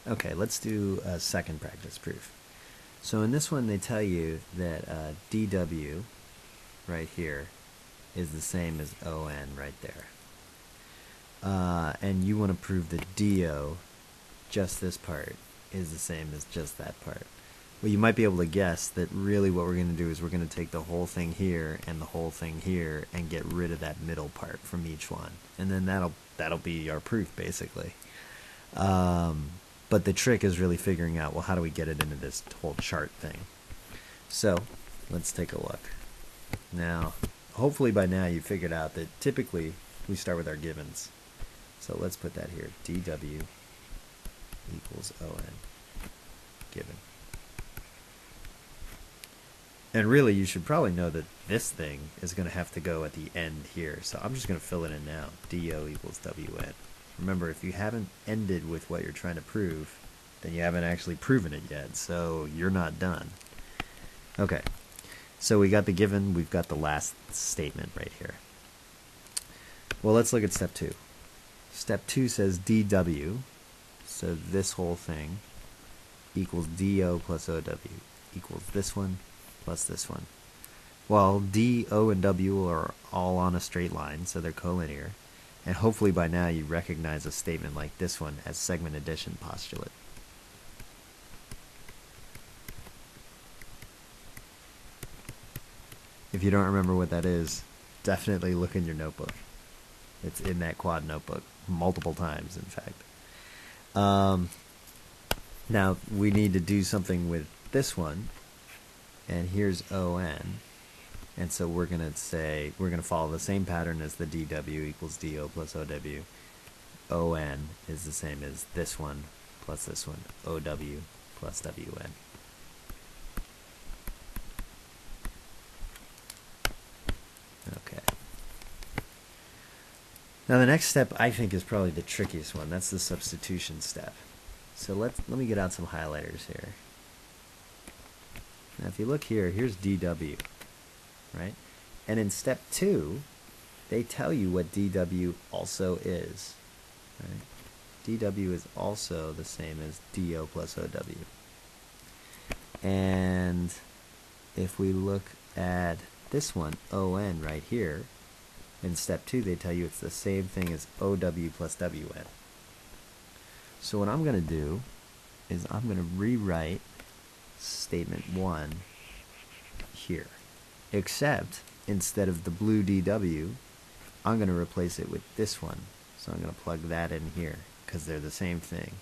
Okay, let's do a second practice proof. So in this one, they tell you that dw right here is the same as on right there. And you want to prove that do, just this part, is the same as just that part. Well, you might be able to guess that really what we're going to do is we're going to take the whole thing here and the whole thing here and get rid of that middle part from each one. And then that'll be our proof, basically. But the trick is really figuring out, well, how do we get it into this whole chart thing? So let's take a look. Now, hopefully by now you figured out that typically we start with our givens. So let's put that here. dw equals on given. And really, you should probably know that this thing is going to have to go at the end here. So I'm just going to fill it in now. do equals wn. Remember, if you haven't ended with what you're trying to prove, then you haven't actually proven it yet. So you're not done. Okay. So we got the given. We've got the last statement right here. Well, let's look at step 2. Step 2 says dw, so this whole thing, equals do plus ow equals this one plus this one. Well, d, o, and w are all on a straight line, so they're collinear. And hopefully by now you recognize a statement like this one as segment addition postulate. If you don't remember what that is, definitely look in your notebook. It's in that quad notebook, multiple times, in fact. Now, we need to do something with this one, and here's on. And so we're going to say, we're going to follow the same pattern as the dw equals do plus ow. On is the same as this one plus this one, ow plus wn. Okay. Now the next step I think is probably the trickiest one. That's the substitution step. So let me get out some highlighters here. Now if you look here, here's dw, right? And in step 2, they tell you what dw also is. Right? dw is also the same as do plus ow. And if we look at this one, on right here, in step 2 they tell you it's the same thing as ow plus wn. So what I'm going to do is I'm going to rewrite statement 1 here, except instead of the blue dw, I'm going to replace it with this one. So I'm going to plug that in here because they're the same thing.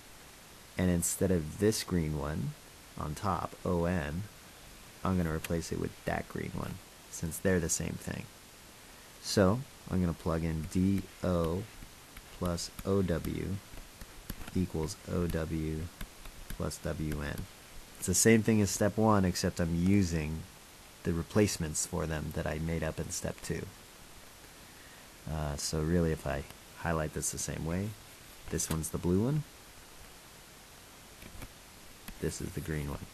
And instead of this green one on top, on, I'm going to replace it with that green one since they're the same thing. So I'm going to plug in do plus ow equals ow plus wn. It's the same thing as step 1, except I'm using the replacements for them that I made up in step 2. So really, if I highlight this the same way, this one's the blue one, this is the green one.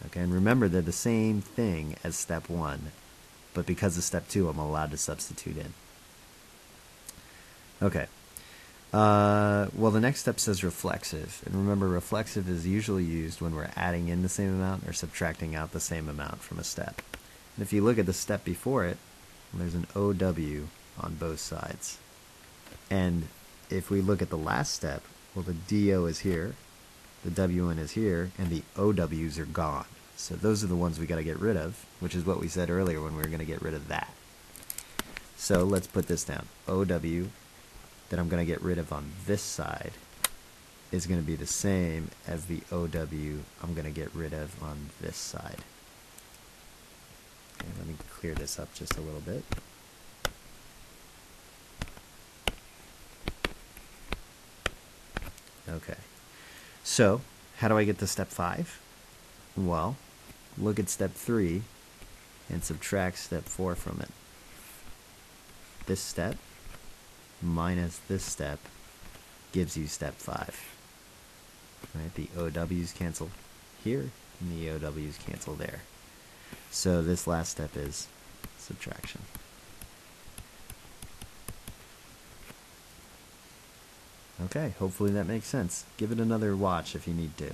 Okay, and remember they're the same thing as step 1, but because of step 2 I'm allowed to substitute in. Okay. Well, the next step says reflexive, and remember reflexive is usually used when we're adding in the same amount or subtracting out the same amount from a step. And if you look at the step before it, there's an ow on both sides. And if we look at the last step, well, the do is here, the wn is here, and the ow's are gone. So those are the ones we got to get rid of, which is what we said earlier when we were going to get rid of that. So let's put this down. ow that I'm going to get rid of on this side is going to be the same as the ow I'm going to get rid of on this side. Okay, let me clear this up just a little bit. Okay, so how do I get to step 5? Well, look at step 3 and subtract step 4 from it. This step minus this step gives you step 5. Right? The OW's cancel here and the OW's cancel there. So this last step is subtraction. Okay, hopefully that makes sense. Give it another watch if you need to.